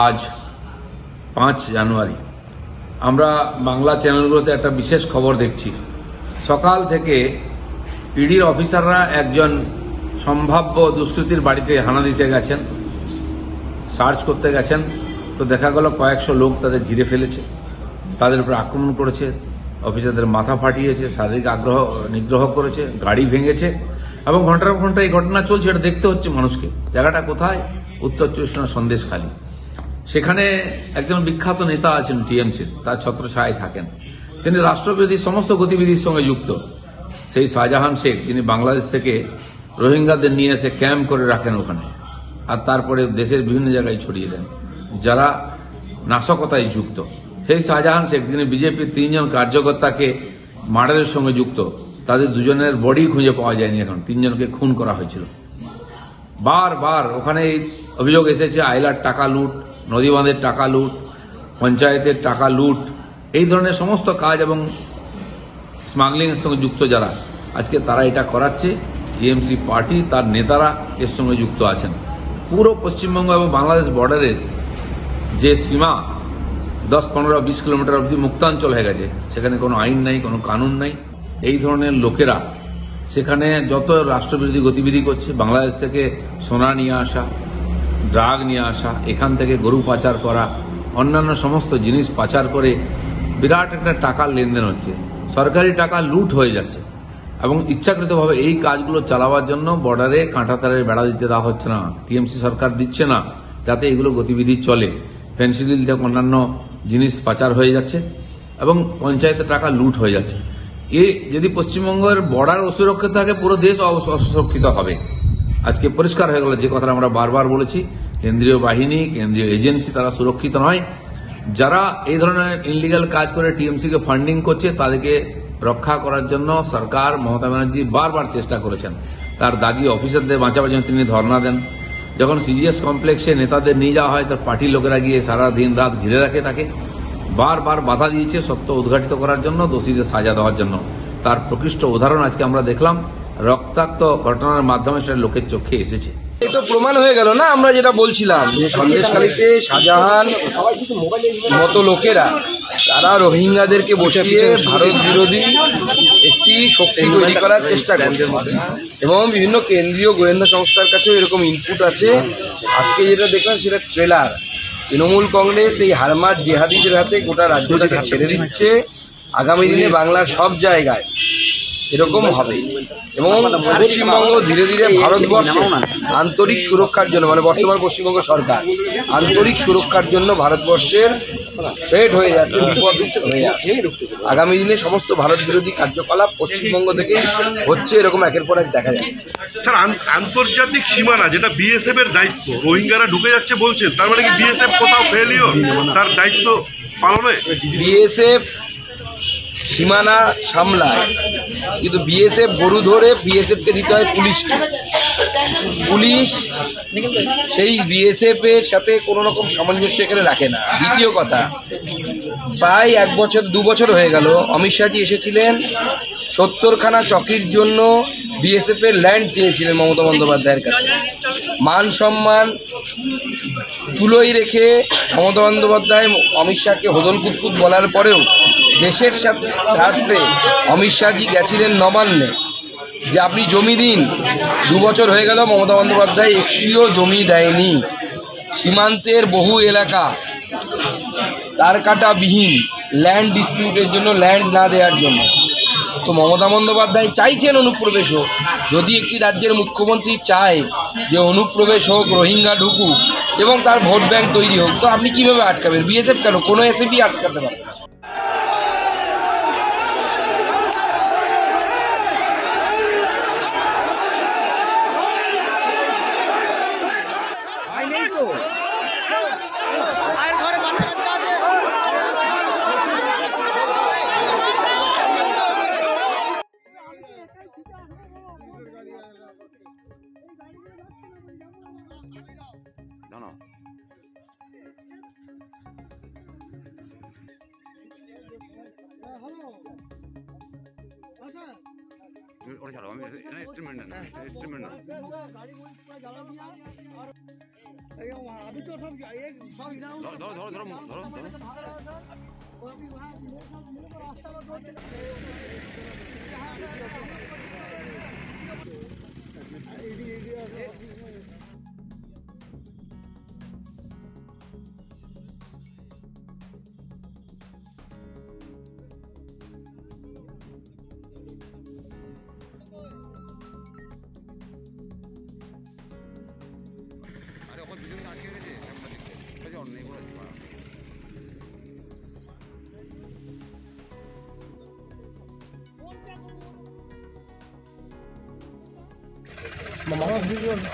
আজ 5 জানুয়ারি আমরা বাংলা চ্যানেলগুলোতে একটা বিশেষ খবর দেখছি। সকাল থেকে ইডির অফিসাররা একজন সম্ভাব্য দুষ্কৃতীর বাড়িতে হানা দিতে গেছেন, সার্চ করতে গেছেন। তো দেখা গেল কয়েকশো লোক তাদের ঘিরে ফেলেছে, তাদের উপর আক্রমণ করেছে, অফিসারদের মাথা ফাটিয়েছে, শারীরিক নিগ্রহ করেছে, গাড়ি ভেঙেছে এবং ঘন্টার পর ঘন্টা এই ঘটনা চলছে। এটা দেখতে হচ্ছে মানুষকে। জায়গাটা কোথায়? উত্তর 24 পরগনা সন্দেশখালী। সেখানে একজন বিখ্যাত নেতা আছেন টিএমসির, তার ছত্রছায়ায় থাকেন। তিনি রাষ্ট্রবিরোধী সমস্ত গতিবিধির সঙ্গে যুক্ত। সেই শাহজাহান শেখ, যিনি বাংলাদেশ থেকে রোহিঙ্গাদের নিয়ে এসে ক্যাম্প করে রাখেন ওখানে, আর তারপরে দেশের বিভিন্ন জায়গায় ছড়িয়ে দেন যারা নাশকতায় যুক্ত। সেই শাহজাহান শেখ, যিনি বিজেপির 3 জন কার্যকর্তাকে মার্ডারের সঙ্গে যুক্ত, তাদের দুজনের বডি খুঁজে পাওয়া যায়নি। এখন 3 জনকে খুন করা হয়েছিল। বারবার ওখানে অভিযোগ এসেছে আইলার টাকা লুট, নদীবাঁধের টাকা লুট, পঞ্চায়েতের টাকা লুট, এই ধরনের সমস্ত কাজ এবং স্মাগলিং এর সঙ্গে যুক্ত যারা, আজকে তারা এটা করাচ্ছে। টিএমসি পার্টি, তার নেতারা এর সঙ্গে যুক্ত আছেন। পুরো পশ্চিমবঙ্গ এবং বাংলাদেশ বর্ডারের যে সীমা 10, 15, 20 কিলোমিটার অবধি মুক্তাঞ্চল হয়ে গেছে। সেখানে কোনো আইন নাই, কোনো কানুন নাই। এই ধরনের লোকেরা সেখানে যত রাষ্ট্রবিরোধী গতিবিধি করছে, বাংলাদেশ থেকে সোনা নিয়ে আসা, ড্রাগ নিয়ে আসা, এখান থেকে গরু পাচার করা, অন্যান্য সমস্ত জিনিস পাচার করে বিরাট একটা টাকার লেনদেন হচ্ছে। সরকারি টাকা লুট হয়ে যাচ্ছে এবং ইচ্ছাকৃতভাবে এই কাজগুলো চালাবার জন্য বর্ডারে কাঁটাতারের বেড়া দিতে দেওয়া হচ্ছে না। টিএমসি সরকার দিচ্ছে না যাতে এগুলো গতিবিধি চলে। ফেন্সিডিল থেকে অন্যান্য জিনিস পাচার হয়ে যাচ্ছে এবং পঞ্চায়েতের টাকা লুট হয়ে যাচ্ছে। যদি পশ্চিমবঙ্গের বর্ডার অসুরক্ষিত থাকে, পুরো দেশ অসুরক্ষিত হবে। আজকে পরিষ্কার হয়ে গেল যে কথাটা আমরা বারবার বলেছি, কেন্দ্রীয় বাহিনী, কেন্দ্রীয় এজেন্সি তারা সুরক্ষিত নয়। যারা এই ধরনের ইনলিগাল কাজ করে টিএমসিকে ফান্ডিং করছে, তাদেরকে রক্ষা করার জন্য সরকার মমতা ব্যানার্জি বারবার চেষ্টা করেছেন। তার দাগি অফিসারদের বাঁচাবার জন্য তিনি ধর্ণা দেন। যখন সিজিএস কমপ্লেক্সে নেতাদের নিয়ে যাওয়া হয়, তার পার্টির লোকেরা গিয়ে সারা দিন রাত ঘিরে রাখে তাকে। বারবার বাধা দিয়েছে সত্য উদ্ঘাটিত করার জন্য, দোষীদের সাজা দেওয়ার জন্য। তার প্রকৃষ্ট উদাহরণ আজকে আমরা দেখলাম। রক্তাক্ত ঘটনার মাধ্যমে সেটা লোকের চোখে এসেছে। এই তো প্রমাণ হয়ে গেল না, আমরা যেটা বলছিলাম যে সন্দেশখালীতে শাহজাহান মতো লোকেরা তারা রোহিঙ্গাদেরকে বসিয়ে ভারত বিরোধী একটি শক্তি তৈরি করার চেষ্টা করছে এবং বিভিন্ন কেন্দ্রীয় গোয়েন্দা সংস্থার কাছেও এরকম ইনপুট আছে। আজকে যেটা দেখলাম সেটা ট্রেলার। তৃণমূল কংগ্রেস এই হারমাত জেহাদিদের হাতে গোটা রাজ্যটাকে ছেড়ে দিচ্ছে। আগামী দিনে বাংলার সব জায়গায় এরকম হবে এবং পশ্চিমবঙ্গ ধীরে ধীরে ভারতবর্ষে আন্তরিক সুরক্ষার জন্য, মানে বর্তমান পশ্চিমবঙ্গ সরকার আন্তরিক সুরক্ষার জন্য ভারতবর্ষের থ্রেট হয়ে যাচ্ছে, বিপদ হয়ে যাচ্ছে। আগামী দিনে সমস্ত ভারত বিরোধী কার্যকলাপ পশ্চিমবঙ্গ থেকেই হচ্ছে, এরকম একের পর এক দেখা যাচ্ছে। স্যার, আন্তর্জাতিক সীমানা যেটা বিএসএফ এর দায়িত্ব, রোহিঙ্গারা ঢুকে যাচ্ছে বলছেন, তার মানে কি বিএসএফ কোথাও ফেলিওর তার দায়িত্ব পালনে? বিএসএফ সীমানা সামলায়, কিন্তু বিএসএফ গরু ধরে বিএসএফকে দিতে হয় পুলিশকে। পুলিশ সেই বিএসএফ এর সাথে কোনো রকম সামঞ্জস্য এখানে রাখে না। দ্বিতীয় কথা, প্রায় 1 বছর 2 বছর হয়ে গেল অমিত শাহজি এসেছিলেন, 70খানা চকির জন্য বিএসএফ এর ল্যান্ড চেয়েছিলেন মমতা বন্দ্যোপাধ্যায়ের কাছে। মান সম্মান চুলোই রেখে মমতা বন্দ্যোপাধ্যায় অমিত শাহকে হোদল কুতকুত বলার পরেও দেশের স্বার্থে অমিত শাহজি গেছিলেন নবান্নে যে আপনি জমি দিন। 2 বছর হয়ে গেল মমতা বন্দ্যোপাধ্যায় একটিও জমি দেয়নি। সীমান্তের বহু এলাকা তার কাটাবিহীন, ল্যান্ড ডিসপিউটের জন্য, ল্যান্ড না দেওয়ার জন্য। তো মমতা বন্দ্যোপাধ্যায় চাইছেন অনুপ্রবেশ হোক। যদি একটি রাজ্যের মুখ্যমন্ত্রী চায় যে অনুপ্রবেশ হোক, রোহিঙ্গা ঢুকুক এবং তার ভোট ব্যাংক তৈরি হোক, তো আপনি কিভাবে আটকাবেন? বিএসএফ কেন, কোনো এসএফি আটকাতে পারে না। ওটা ছাড়ো, আমি এস্টিমেট না।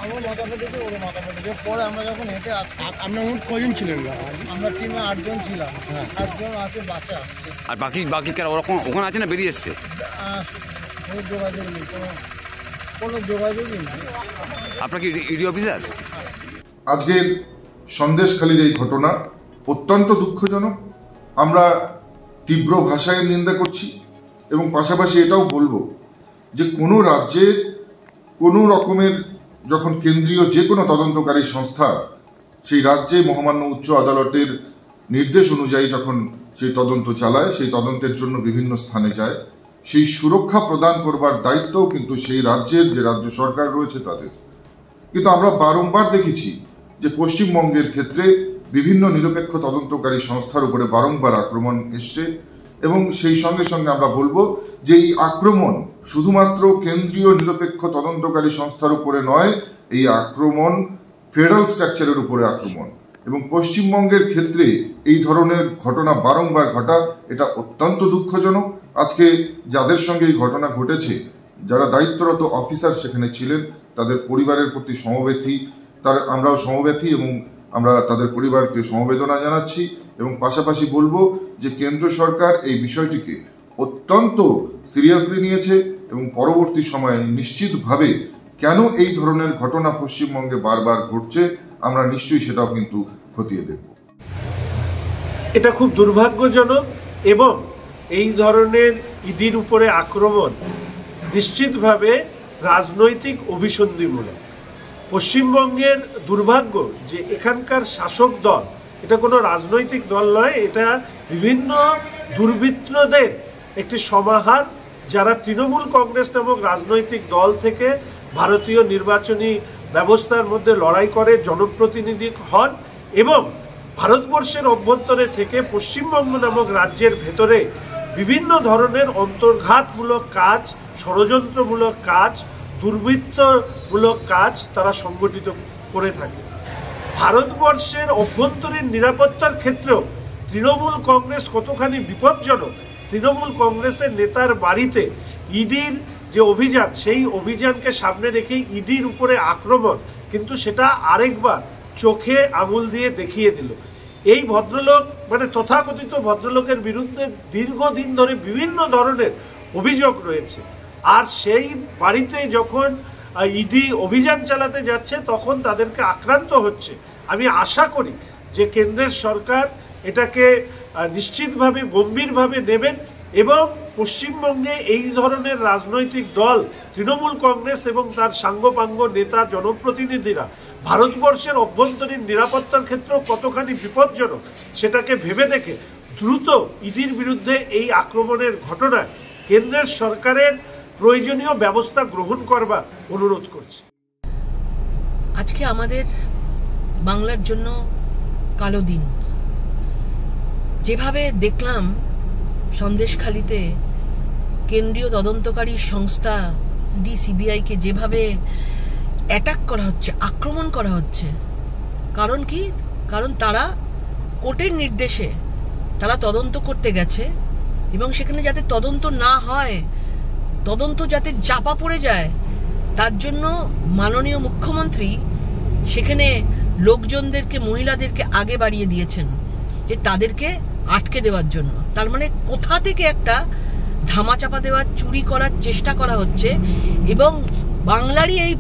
আমার মাথা ফেটেছে, ওর মাথা ফেটেছে। পরে আমরা যখন হেঁটে আসছি, আপনার মোট কজন ছিলেন? আমরা টিমে 8 জন ছিলাম। 8 জন আছে, বাসে আসছে। আর বাকি কারা ওরকম ওখানে আছে না বেরিয়ে এসছে? কোনো যোগাযোগ নেই, কোনো যোগাযোগই নেই। আপনার কি ইডি অফিসার? আজকের সন্দেশখালীর এই ঘটনা অত্যন্ত দুঃখজনক। আমরা তীব্র ভাষায় নিন্দা করছি এবং পাশাপাশি এটাও বলবো যে কোনো রাজ্যের কোনো রকমের যখন কেন্দ্রীয় যে কোনো তদন্তকারী সংস্থা সেই রাজ্যে মহামান্য উচ্চ আদালতের নির্দেশ অনুযায়ী যখন সেই তদন্ত চালায়, সেই তদন্তের জন্য বিভিন্ন স্থানে যায়, সেই সুরক্ষা প্রদান করবার দায়িত্বও কিন্তু সেই রাজ্যের যে রাজ্য সরকার রয়েছে তাদের। কিন্তু আমরা বারংবার দেখেছি যে পশ্চিমবঙ্গের ক্ষেত্রে বিভিন্ন নিরপেক্ষ তদন্তকারী সংস্থার উপরে বারংবার আক্রমণ এসছে এবং সেই সঙ্গে সঙ্গে আমরা বলবো যে এই আক্রমণ শুধুমাত্র কেন্দ্রীয় নিরপেক্ষ তদন্তকারী সংস্থার উপরে নয়, এই আক্রমণ ফেডারেল স্ট্রাকচারের উপরে আক্রমণ এবং পশ্চিমবঙ্গের ক্ষেত্রে এই ধরনের ঘটনা বারংবার ঘটা, এটা অত্যন্ত দুঃখজনক। আজকে যাদের সঙ্গে এই ঘটনা ঘটেছে, যারা দায়িত্বরত অফিসার সেখানে ছিলেন, তাদের পরিবারের প্রতি আমরাও সমব্যথী এবং আমরা তাদের পরিবারকে সমবেদনা জানাচ্ছি এবং পাশাপাশি বলবো যে কেন্দ্র সরকার এই বিষয়টিকে অত্যন্ত সিরিয়াসলি নিয়েছে এবং পরবর্তী সময়ে নিশ্চিতভাবে কেন এই ধরনের ঘটনা পশ্চিমবঙ্গে বারবার ঘটছে আমরা নিশ্চয়ই সেটাও কিন্তু খতিয়ে দেখব। এটা খুব দুর্ভাগ্যজনক এবং এই ধরনের ইডির উপরে আক্রমণ নিশ্চিতভাবে রাজনৈতিক অভিসন্ধিমূলক। পশ্চিমবঙ্গের দুর্ভাগ্য যে এখানকার শাসক দল এটা কোনো রাজনৈতিক দল নয়, এটা বিভিন্ন দুর্বৃত্তদের একটি সমাহার, যারা তৃণমূল কংগ্রেস নামক রাজনৈতিক দল থেকে ভারতীয় নির্বাচনী ব্যবস্থার মধ্যে লড়াই করে জনপ্রতিনিধি হন এবং ভারতবর্ষের অভ্যন্তরে থেকে পশ্চিমবঙ্গ নামক রাজ্যের ভেতরে বিভিন্ন ধরনের অন্তর্ঘাতমূলক কাজ, ষড়যন্ত্রমূলক কাজ, দুর্বৃত্তমূলক কাজ তারা সংগঠিত করে থাকে। ভারতবর্ষের অভ্যন্তরীণ নিরাপত্তার ক্ষেত্রেও তৃণমূল কংগ্রেস কতখানি বিপজ্জনক, তৃণমূল কংগ্রেসের নেতার বাড়িতে ইডির যে অভিযান, সেই অভিযানকে সামনে রেখে ইডির উপরে আক্রমণ কিন্তু সেটা আরেকবার চোখে আঙুল দিয়ে দেখিয়ে দিল। এই ভদ্রলোক মানে তথাকথিত ভদ্রলোকের বিরুদ্ধে দীর্ঘদিন ধরে বিভিন্ন ধরনের অভিযোগ রয়েছে, আর সেই বাড়িতে যখন ইডি অভিযান চালাতে যাচ্ছে তখন তাদেরকে আক্রান্ত হচ্ছে। আমি আশা করি যে কেন্দ্রের সরকার এটাকে নিশ্চিতভাবে গম্ভীরভাবে নেবেন এবং পশ্চিমবঙ্গে এই ধরনের রাজনৈতিক দল তৃণমূল কংগ্রেস এবং তার সাঙ্গপাঙ্গ নেতা জনপ্রতিনিধিরা ভারতবর্ষের অভ্যন্তরীণ নিরাপত্তার ক্ষেত্রেও কতখানি বিপজ্জনক সেটাকে ভেবে দেখে দ্রুত ইডির বিরুদ্ধে এই আক্রমণের ঘটনায় কেন্দ্রের সরকারের প্রয়োজনীয় ব্যবস্থা গ্রহণ করবার অনুরোধ করছি। আজকে আমাদের বাংলার জন্য কালো দিন। যেভাবে দেখলাম সন্দেশখালীতে কেন্দ্রীয় তদন্তকারী সংস্থা ইডি সিবিআইকে যেভাবে অ্যাটাক করা হচ্ছে, আক্রমণ করা হচ্ছে, কারণ কি? কারণ তারা কোর্টের নির্দেশে তারা তদন্ত করতে গেছে এবং সেখানে যাতে তদন্ত না হয়, তদন্ত যাতে চাপা পড়ে যায়, তার জন্য মাননীয় মুখ্যমন্ত্রী সেখানে লোকজনদেরকে, মহিলাদেরকে আগে বাড়িয়ে দিয়েছেন যে তাদেরকে আটকে দেওয়ার জন্য। তার মানে কোথা থেকে একটা ধামাচাপা দেওয়ার, চুরি করার চেষ্টা করা হচ্ছে এবং বাংলারই এই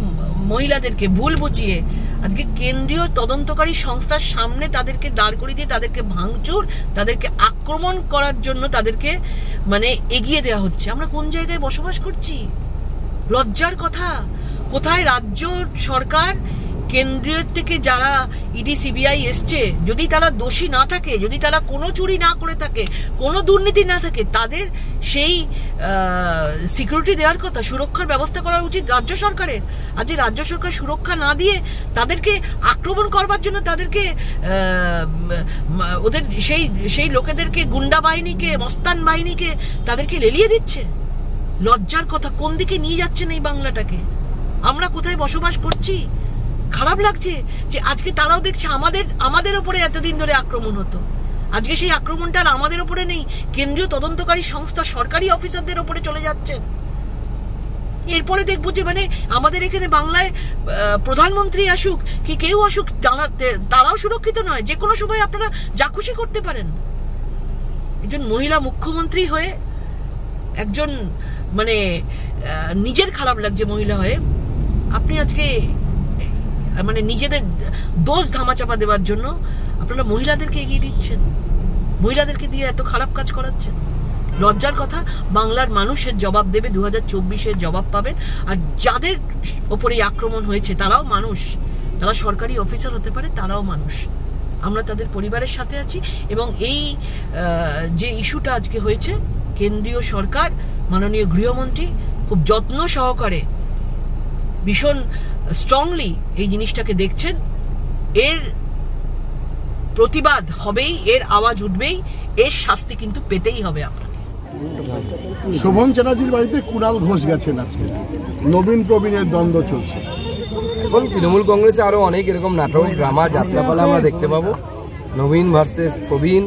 মহিলাদেরকে ভুল বুঝিয়ে আজকে কেন্দ্রীয় তদন্তকারী সংস্থার সামনে তাদেরকে দাঁড় করিয়ে দিয়ে তাদেরকে ভাঙচুর, তাদেরকে আক্রমণ করার জন্য তাদেরকে মানে এগিয়ে দেওয়া হচ্ছে। আমরা কোন জায়গায় বসবাস করছি? লজ্জার কথা। কোথায় রাজ্য সরকার কেন্দ্রীয় থেকে যারা ইডি সিবিআই এসছে, যদি তারা দোষী না থাকে, যদি তারা কোনো চুরি না করে থাকে, কোনো দুর্নীতি না থাকে, তাদের সেই সিকিউরিটি দেওয়ার কথা, সুরক্ষার ব্যবস্থা করা উচিত রাজ্য সরকারের। আজ রাজ্য সরকার সুরক্ষা না দিয়ে তাদেরকে আক্রমণ করবার জন্য তাদেরকে ওদের সেই লোকেদেরকে, গুন্ডা বাহিনীকে, মস্তান বাহিনীকে তাদেরকে লেলিয়ে দিচ্ছে। লজ্জার কথা। কোন দিকে নিয়ে যাচ্ছেন এই বাংলাটাকে? আমরা কোথায় বসবাস করছি? খারাপ লাগছে যে আজকে তারাও দেখছে আমাদের উপরে এতদিন ধরে আক্রমণ হতো, আজকে সেই আক্রমণটা আর আমাদের উপরে নেই, কেন্দ্রীয় তদন্তকারী সংস্থা সরকারি অফিসারদের উপরে চলে যাচ্ছে। এরপরে দেখবো যে মানে আমাদের এখানে বাংলায় প্রধানমন্ত্রী আসুক কি কেউ আসুক, তারাও সুরক্ষিত নয়। যে কোনো সময় আপনারা যা খুশি করতে পারেন। একজন মহিলা মুখ্যমন্ত্রী হয়ে, একজন মানে নিজের খারাপ লাগছে মহিলা হয়ে, আপনি আজকে মানে নিজেদের দোষ ধামাচাপা দেওয়ার জন্য আপনারা মহিলাদেরকে এগিয়ে দিচ্ছেন, মহিলাদেরকে দিয়ে এত খারাপ কাজ করাচ্ছেন। লজ্জার কথা। বাংলার মানুষের জবাব দেবে, 2024-এর জবাব পাবেন। আর যাদের ওপরে আক্রমণ হয়েছে তারাও মানুষ, তারা সরকারি অফিসার হতে পারে, তারাও মানুষ। আমরা তাদের পরিবারের সাথে আছি। এবং এই যে ইস্যুটা আজকে হয়েছে, কেন্দ্রীয় সরকার, মাননীয় গৃহমন্ত্রী খুব যত্ন সহকারে, ভীষণ স্ট্রংলি এই জিনিসটাকে দেখছেন। এর প্রতিবাদ হবেই, এর আওয়াজ উঠবেই, এর শাস্তি কিন্তু পেতেই হবে আপনাকে। শোভন চ্যাটার্জির বাড়িতে কুণাল ঘোষ গেছেন আজকে, নবীন প্রবীণের দ্বন্দ্ব চলছে। এখন তৃণমূল কংগ্রেসে আরো অনেক এরকম নাটক, ড্রামা, যাত্রাপালা আমরা দেখতে পাবো। নবীন ভার্সেস প্রবীণ,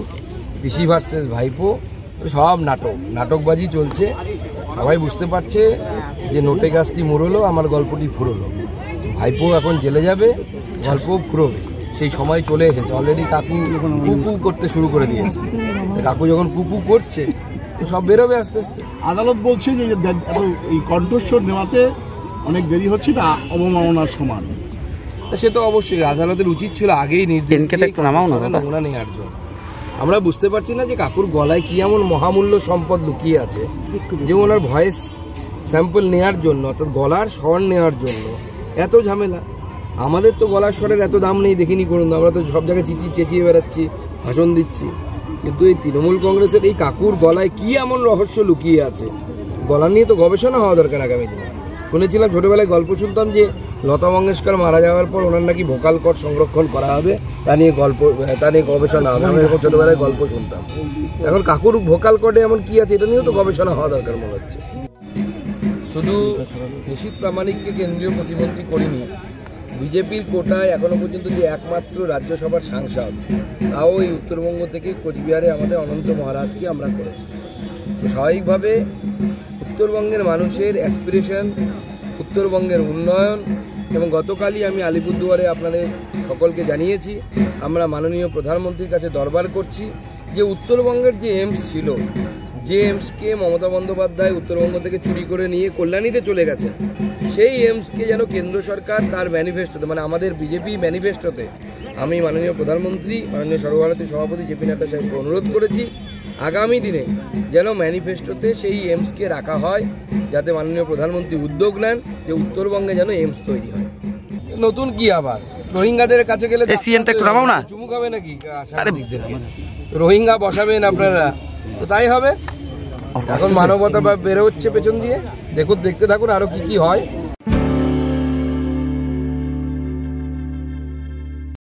পিসি ভার্সেস ভাইপো, সব নাটকবাজি চলছে। সবাই বুঝতে পারছে যে নোটে গাছটি মুড়লো, আমার গল্পটি ফুরলো। ভাইপো এখন জেলে যাবে, গল্প ফুরোবে, সেই সময় চলে এসেছে। অলরেডি কাকু কুকু করতে শুরু করে দিয়েছে। কাকু যখন কুকু করছে তো সব বেরোবে আস্তে আস্তে। আদালত বলছে যে এই কণ্ঠস্বর নেওয়াতে অনেক দেরি হচ্ছে, না অবমাননার সমান। সে তো অবশ্যই আদালতের উচিত ছিল আগেই নির্দেশ নোংরা নেওয়ার জন্য। আমরা বুঝতে পারছি না যে কাকুর গলায় কি এমন মহামূল্য সম্পদ লুকিয়ে আছে যে ওনার ভয়েস স্যাম্পল নেওয়ার জন্য, অর্থাৎ গলার স্বর নেওয়ার জন্য এত ঝামেলা। আমাদের তো গলার স্বরের এত দাম নেই, দেখিনি করুন। আমরা তো সব জায়গায় চেঁচিয়ে বেড়াচ্ছি, ভাষণ দিচ্ছি। কিন্তু এই তৃণমূল কংগ্রেসের এই কাকুর গলায় কি এমন রহস্য লুকিয়ে আছে, গলা নিয়ে তো গবেষণা হওয়া দরকার আগামী দিনে। শুনেছিলাম, ছোটবেলায় গল্প শুনতাম যে লতা মঙ্গেশকর মারা যাওয়ার পর ওনার নাকি ভোকাল কর্ড সংরক্ষণ করা হবে, তা নিয়ে গবেষণা হবে। আমি এরকম ছোটবেলায় গল্প শুনতাম। এখন কাকুর ভোকাল কর্ডে এমন কি আছে, এটা নিয়েও তো গবেষণা হওয়া দরকার মনে হচ্ছে। শুধু নিশীথ প্রামাণিককে কেন্দ্রীয় প্রতিমন্ত্রী করিনি, বিজেপির কোটায় এখনো পর্যন্ত যে একমাত্র রাজ্যসভার সাংসদ, তাও এই উত্তরবঙ্গ থেকে কোচবিহারে আমাদের অনন্ত মহারাজকে আমরা করেছি। তো স্বাভাবিকভাবে উত্তরবঙ্গের মানুষের অ্যাসপিরেশন, উত্তরবঙ্গের উন্নয়ন, এবং গতকালই আমি আলিপুরদুয়ারে আপনাদের সকলকে জানিয়েছি, আমরা মাননীয় প্রধানমন্ত্রীর কাছে দরবার করছি যে উত্তরবঙ্গের যে এইমস ছিল, যে এইমসকে মমতা বন্দ্যোপাধ্যায় উত্তরবঙ্গ থেকে চুরি করে নিয়ে কল্যাণীতে চলে গেছে, সেই এইমসকে যেন কেন্দ্র সরকার তার ম্যানিফেস্টোতে, মানে আমাদের বিজেপি ম্যানিফেস্টোতে, আমি মাননীয় প্রধানমন্ত্রী, মাননীয় সর্বভারতীয় সভাপতি জেপি নাড্ডা সাহেবকে অনুরোধ করেছি আগামী দিনে যেন ম্যানিফেস্টোতে সেই এইমসকে রাখা হয়, যাতে মাননীয় প্রধানমন্ত্রী উদ্যোগ নেন যে উত্তরবঙ্গে যেন এইমস তৈরি হয়। নতুন কি আবার রোহিঙ্গাদের কাছে গেলে চুমুক হবে নাকি? রোহিঙ্গা বসাবেন আপনারা, তো তাই হবে। এখন মানবতা বেরোচ্ছে পেছন দিয়ে, দেখতে থাকুন আরো কি হয়।